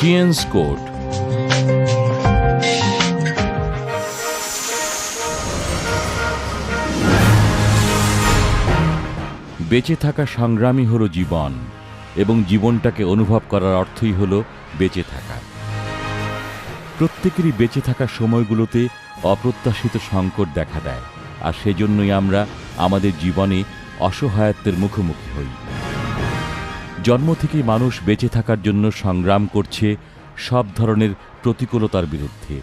টিএনস code. বেঁচে থাকা সংগ্রামই হলো জীবন, এবং জীবনটাকে অনুভব করার অর্থই হলো বেঁচে থাকা। প্রত্যেকেরই বেঁচে থাকার সময়গুলোতে অপ্রত্যাশিত সংকট দেখা দেয়, আর সেজন্যই আমরা আমাদের জীবনে অসহায়ত্বের মুখোমুখি হই। জন্ম থেকেই মানুষ বেঁচে থাকার জন্য সংগ্রাম করছে সব ধরনের প্রতিকূলতার বিরুদ্ধে।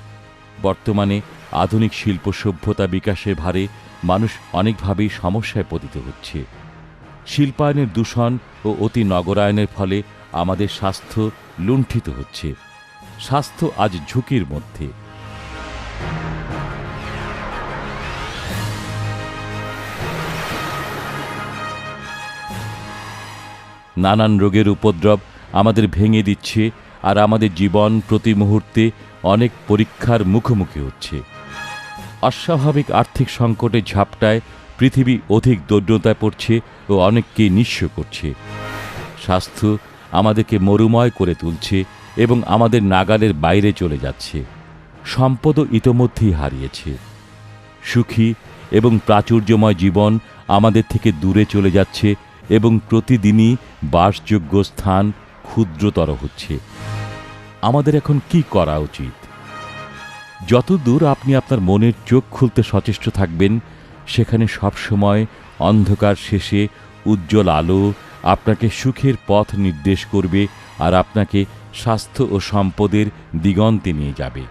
বর্তমানে আধুনিক শিল্প সভ্যতা বিকাশের ভারে মানুষ অনেকভাবেই সমস্যায় পতিত হচ্ছে। শিল্পায়নের দূষণ ও অতি নগরায়নের ফলে আমাদের স্বাস্থ্য লুণ্ঠিত হচ্ছে। স্বাস্থ্য আজ ঝুঁকির মধ্যে। নানান রোগের উপদ্রব আমাদের ভেঙে দিচ্ছে, আর আমাদের জীবন প্রতি মুহূর্তে অনেক পরীক্ষার মুখোমুখি হচ্ছে। অস্বাভাবিক আর্থিক সংকটের ঝাপটায় পৃথিবী অধিক দরিদ্রতায় পড়ছে ও অনেককে নিঃস্ব করছে। স্বাস্থ্য আমাদেরকে মরুময় করে তুলছে এবং আমাদের নাগালের বাইরে চলে যাচ্ছে। সম্পদও ইতোমধ্যেই হারিয়েছে। সুখী এবং প্রাচুর্যময় জীবন আমাদের থেকে দূরে চলে যাচ্ছে এবং প্রতিদিনই বাসযোগ্য স্থান ক্ষুদ্রতর হচ্ছে। আমাদের এখন কি করা উচিত? যতদূর আপনি আপনার মনের চোখ খুলতে সচেষ্ট থাকবেন, সেখানে সবসময় অন্ধকার শেষে উজ্জ্বল আলো আপনাকে সুখের পথ নির্দেশ করবে, আর আপনাকে স্বাস্থ্য ও সম্পদের দিগন্তে নিয়ে যাবে।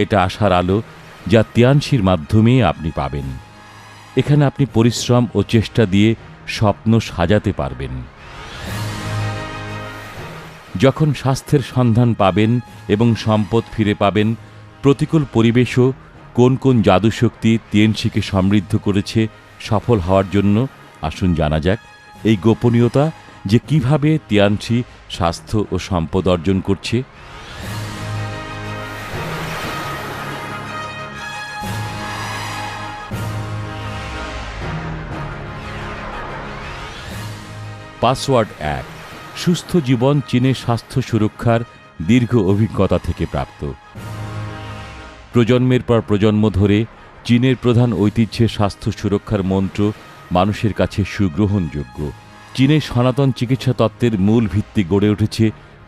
এটা আশার আলো, যা তিয়ানশির মাধ্যমে আপনি পাবেন। এখানে আপনি পরিশ্রম ও চেষ্টা দিয়ে স্বপ্ন সাজাতে পারবেন। যখন স্বাস্থ্যের সন্ধান পাবেন এবং সম্পদ ফিরে পাবেন, প্রতিকূল পরিবেশও কোন কোন জাদুশক্তি তিয়ানশিকে সমৃদ্ধ করেছে সফল হওয়ার জন্য, আসুন জানা যাক এই গোপনীয়তা, যে কিভাবে তিয়ানশি স্বাস্থ্য ও সম্পদ অর্জন করছে। পাসওয়ার্ড 1। সুস্থ জীবন চীনের স্বাস্থ্য সুরক্ষার দীর্ঘ অভিজ্ঞতা থেকে প্রাপ্ত। প্রজন্মের পর প্রজন্ম ধরে চীনের প্রধান ঐতিহ্যের স্বাস্থ্য সুরক্ষার মন্ত্র মানুষের কাছে সুগ্রহণযোগ্য। চীনের সনাতন চিকিৎসা তত্ত্বের মূল ভিত্তি গড়ে উঠেছে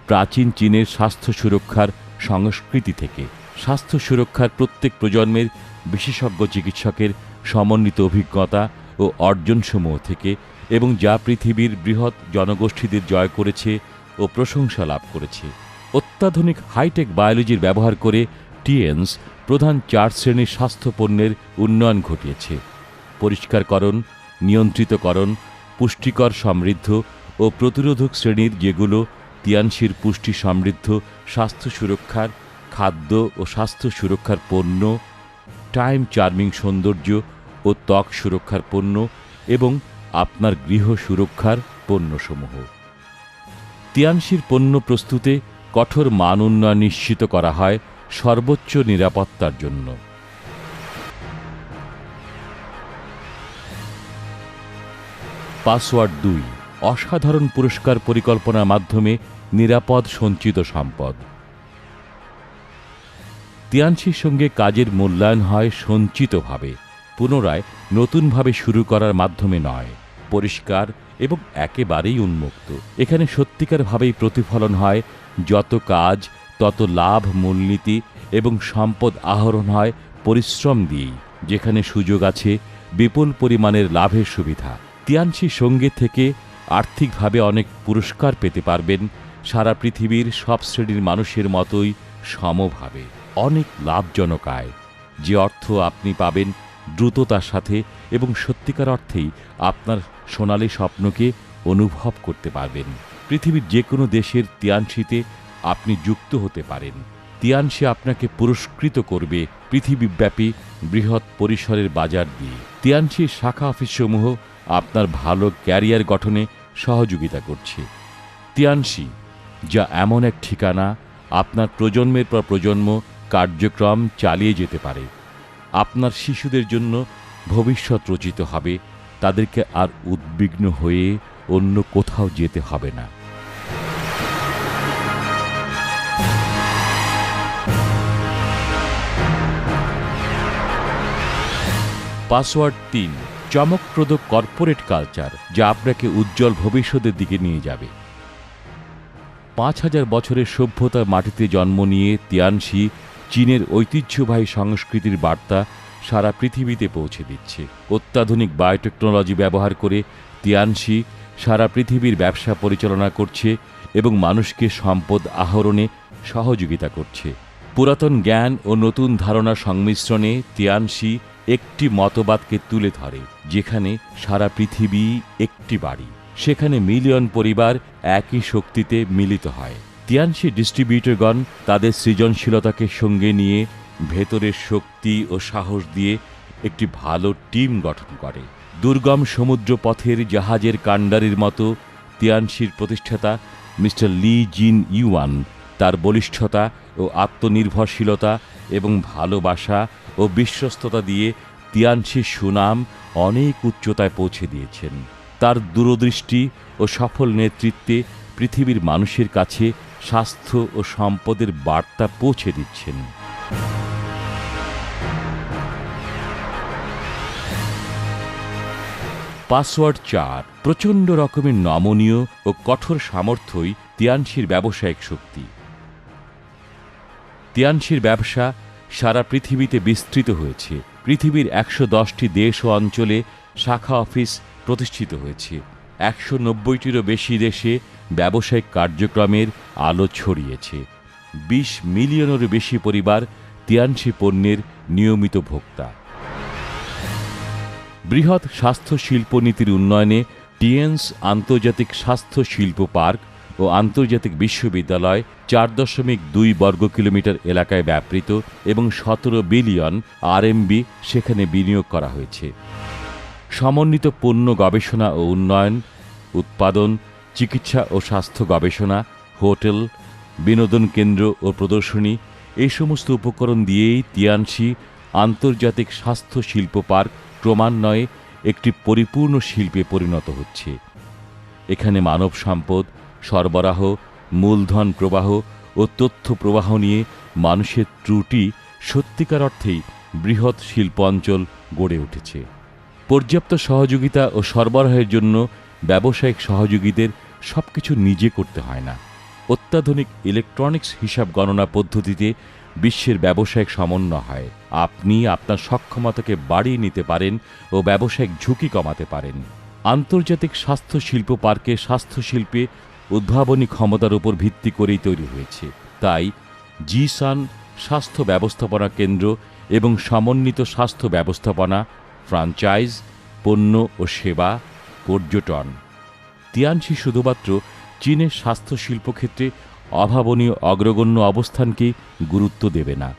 প্রাচীন চীনের স্বাস্থ্য সুরক্ষার সংস্কৃতি থেকে। স্বাস্থ্য সুরক্ষার প্রত্যেক প্রজন্মের বিশেষজ্ঞ চিকিৎসকের সমন্বিত অভিজ্ঞতা ও অর্জনসমূহ থেকে, এবং যা পৃথিবীর বৃহৎ জনগোষ্ঠীদের জয় করেছে ও প্রশংসা লাভ করেছে। অত্যাধুনিক হাইটেক বায়োলজির ব্যবহার করে টিএনস প্রধান 4 শ্রেণীর স্বাস্থ্য পণ্যের উন্নয়ন ঘটিয়েছে: পরিষ্কারকরণ, নিয়ন্ত্রিতকরণ, পুষ্টিকর সমৃদ্ধ ও প্রতিরোধক শ্রেণীর, যেগুলো তিয়ানশির পুষ্টি সমৃদ্ধ স্বাস্থ্য সুরক্ষার, খাদ্য ও স্বাস্থ্য সুরক্ষার পণ্য, টাইম চার্মিং সৌন্দর্য ও ত্বক সুরক্ষার পণ্য, এবং আপনার গৃহ সুরক্ষার পণ্যসমূহ। তিয়ানশির পণ্য প্রস্তুতে কঠোর মান উন্নয়ন নিশ্চিত করা হয় সর্বোচ্চ নিরাপত্তার জন্য। পাসওয়ার্ড 2। অসাধারণ পুরস্কার পরিকল্পনার মাধ্যমে নিরাপদ সঞ্চিত সম্পদ। তিয়ানশির সঙ্গে কাজের মূল্যায়ন হয় সঞ্চিতভাবে, পুনরায় নতুনভাবে শুরু করার মাধ্যমে নয়। পরিষ্কার এবং একেবারেই উন্মুক্ত। এখানে সত্যিকারভাবেই প্রতিফলন হয় যত কাজ তত লাভ মূলনীতি, এবং সম্পদ আহরণ হয় পরিশ্রম দিয়েই। যেখানে সুযোগ আছে, বিপুল পরিমাণের লাভের সুবিধা। তিয়ানশি সঙ্গে থেকে আর্থিকভাবে অনেক পুরস্কার পেতে পারবেন, সারা পৃথিবীর সব শ্রেণীর মানুষের মতোই সমভাবে। অনেক লাভজনক আয়, যে অর্থ আপনি পাবেন দ্রুততার সাথে, এবং সত্যিকার অর্থেই আপনার সোনালী স্বপ্নকে অনুভব করতে পারবেন। পৃথিবীর যে কোনো দেশের তিয়ানশিতে আপনি যুক্ত হতে পারেন। তিয়ানশি আপনাকে পুরস্কৃত করবে পৃথিবীব্যাপী বৃহৎ পরিসরের বাজার দিয়ে। তিয়ানশির শাখা অফিসসমূহ আপনার ভালো ক্যারিয়ার গঠনে সহযোগিতা করছে। তিয়ানশি, যা এমন এক ঠিকানা, আপনার প্রজন্মের পর প্রজন্ম কার্যক্রম চালিয়ে যেতে পারে। আপনার শিশুদের জন্য ভবিষ্যৎ রচিত হবে, তাদেরকে আর উদ্বিগ্ন হয়ে অন্য কোথাও যেতে হবে না। পাসওয়ার্ড ৩, চমকপ্রদ কর্পোরেট কালচার যা আপনাকে উজ্জ্বল ভবিষ্যতের দিকে নিয়ে যাবে। ৫,০০০ বছরের সভ্যতার মাটিতে জন্ম নিয়ে তিয়ানশি চীনের ঐতিহ্যবাহী সংস্কৃতির বার্তা সারা পৃথিবীতে পৌঁছে দিচ্ছে। অত্যাধুনিক বায়োটেকনোলজি ব্যবহার করে তিয়ানশি সারা পৃথিবীর ব্যবসা পরিচালনা করছে এবং মানুষকে সম্পদ আহরণে সহযোগিতা করছে। পুরাতন জ্ঞান ও নতুন ধারণার সংমিশ্রণে তিয়ানশি একটি মতবাদকে তুলে ধরে, যেখানে সারা পৃথিবী একটি বাড়ি, সেখানে মিলিয়ন পরিবার একই শক্তিতে মিলিত হয়। তিয়ানশি ডিস্ট্রিবিউটরগণ তাদের সৃজনশীলতাকে সঙ্গে নিয়ে ভেতরের শক্তি ও সাহস দিয়ে একটি ভালো টিম গঠন করে। দুর্গম সমুদ্র পথের জাহাজের কাণ্ডারির মতো তিয়ানশির প্রতিষ্ঠাতা মিস্টার লি জিন ইউয়ান তার বলিষ্ঠতা ও আত্মনির্ভরশীলতা এবং ভালোবাসা ও বিশ্বস্ততা দিয়ে তিয়ানশির সুনাম অনেক উচ্চতায় পৌঁছে দিয়েছেন। তার দূরদৃষ্টি ও সফল নেতৃত্বে পৃথিবীর মানুষের কাছে স্বাস্থ্য ও সম্পদের বার্তা পৌঁছে দিচ্ছেন। পাসওয়ার্ড ৪, প্রচণ্ড রকমের নমনীয় ও কঠোর সামর্থ্যই তিয়ানশির ব্যবসায়িক শক্তি। তিয়ানশির ব্যবসা সারা পৃথিবীতে বিস্তৃত হয়েছে। পৃথিবীর ১১০টি দেশ ও অঞ্চলে শাখা অফিস প্রতিষ্ঠিত হয়েছে। ১৯০টিরও বেশি দেশে ব্যবসায়িক কার্যক্রমের আলো ছড়িয়েছে। ২০ মিলিয়নেরও বেশি পরিবার তিয়ানশি পণ্যের নিয়মিত ভোক্তা। বৃহৎ স্বাস্থ্য শিল্প নীতির উন্নয়নে টিএনস আন্তর্জাতিক স্বাস্থ্য শিল্প পার্ক ও আন্তর্জাতিক বিশ্ববিদ্যালয় ৪.২ বর্গ কিলোমিটার এলাকায় ব্যাপৃত এবং ১৭ বিলিয়ন আরএমবি সেখানে বিনিয়োগ করা হয়েছে। সমন্বিত পণ্য গবেষণা ও উন্নয়ন, উৎপাদন, চিকিৎসা ও স্বাস্থ্য গবেষণা, হোটেল, বিনোদন কেন্দ্র ও প্রদর্শনী এই সমস্ত উপকরণ দিয়েই তিয়ানশি আন্তর্জাতিক স্বাস্থ্য শিল্প পার্ক ক্রমান্বয়ে একটি পরিপূর্ণ শিল্পে পরিণত হচ্ছে। এখানে মানব সম্পদ, সরবরাহ, মূলধন প্রবাহ ও তথ্য প্রবাহ নিয়ে মানুষের ত্রুটি সত্যিকার অর্থেই বৃহৎ শিল্প অঞ্চল গড়ে উঠেছে। পর্যাপ্ত সহযোগিতা ও সরবরাহের জন্য ব্যবসায়িক সহযোগীদের সবকিছু নিজে করতে হয় না। অত্যাধুনিক ইলেকট্রনিক্স হিসাব গণনা পদ্ধতিতে বিশ্বের ব্যবসায়িক সমন্বয় হয়। আপনি আপনার সক্ষমতাকে বাড়িয়ে নিতে পারেন ও ব্যবসায়িক ঝুঁকি কমাতে পারেন। আন্তর্জাতিক স্বাস্থ্য শিল্প পার্কে স্বাস্থ্য শিল্পে উদ্ভাবনী ক্ষমতার উপর ভিত্তি করেই তৈরি হয়েছে। তাই জিসান স্বাস্থ্য ব্যবস্থাপনা কেন্দ্র এবং সমন্বিত স্বাস্থ্য ব্যবস্থাপনা, ফ্রাঞ্চাইজ, পণ্য ও সেবা, পর্যটন। তিয়ানশি শুধুমাত্র চীনের স্বাস্থ্য শিল্পক্ষেত্রে অভাবনীয় অগ্রগণ্য অবস্থানকে গুরুত্ব দেবে না,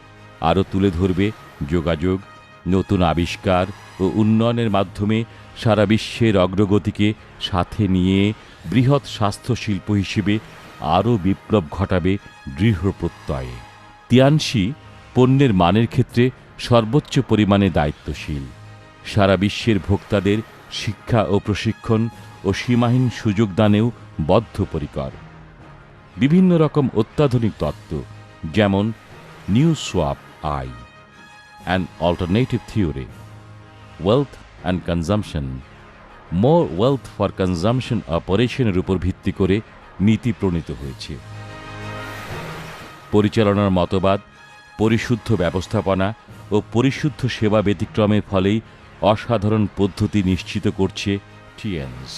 আরও তুলে ধরবে যোগাযোগ, নতুন আবিষ্কার ও উন্নয়নের মাধ্যমে সারা বিশ্বের অগ্রগতিকে সাথে নিয়ে বৃহৎ স্বাস্থ্য শিল্প হিসেবে আরও বিপ্লব ঘটাবে দৃঢ় প্রত্যয়ে। তিয়ানশি পণ্যের মানের ক্ষেত্রে সর্বোচ্চ পরিমাণে দায়িত্বশীল। সারা বিশ্বের ভোক্তাদের শিক্ষা ও প্রশিক্ষণ ও সীমাহীন সুযোগ দানেও বদ্ধপরিকর। বিভিন্ন রকম অত্যাধুনিক তত্ত্ব যেমন নিউ সোয়াপ আই, an alternative theory, wealth and consumption, more wealth for consumption অপারেশনের উপর ভিত্তি করে নীতি প্রণীত হয়েছে। পরিচালনার মতবাদ, পরিশুদ্ধ ব্যবস্থাপনা ও পরিশুদ্ধ সেবা ব্যতিক্রমের ফলেই অসাধারণ পদ্ধতি নিশ্চিত করছে টিএনস।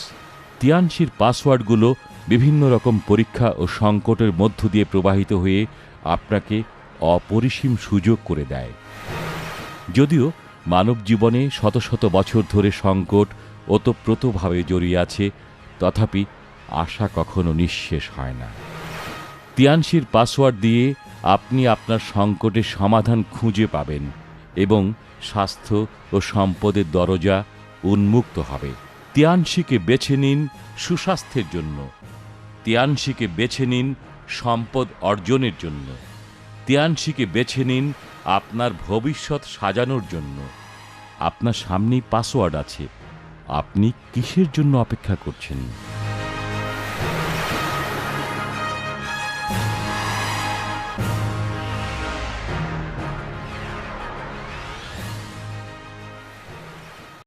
তিয়ানশির পাসওয়ার্ডগুলো বিভিন্ন রকম পরীক্ষা ও সংকটের মধ্য দিয়ে প্রবাহিত হয়ে আপনাকে অপরিসীম সুযোগ করে দেয়। যদিও মানব জীবনে শত শত বছর ধরে সংকট ওতপ্রোতভাবে জড়িয়ে আছে, তথাপি আশা কখনো নিঃশেষ হয় না। তিয়ানশির পাসওয়ার্ড দিয়ে আপনি আপনার সংকটের সমাধান খুঁজে পাবেন এবং স্বাস্থ্য ও সম্পদের দরজা উন্মুক্ত হবে। তিয়ানশিকে বেছে নিন সুস্বাস্থ্যের জন্য, তিয়ানশিকে বেছে নিন সম্পদ অর্জনের জন্য, তিয়ানশিকে বেছে নিন আপনার ভবিষ্যৎ সাজানোর জন্য। আপনার সামনেই পাসওয়ার্ড আছে, আপনি কিসের জন্য অপেক্ষা করছেন?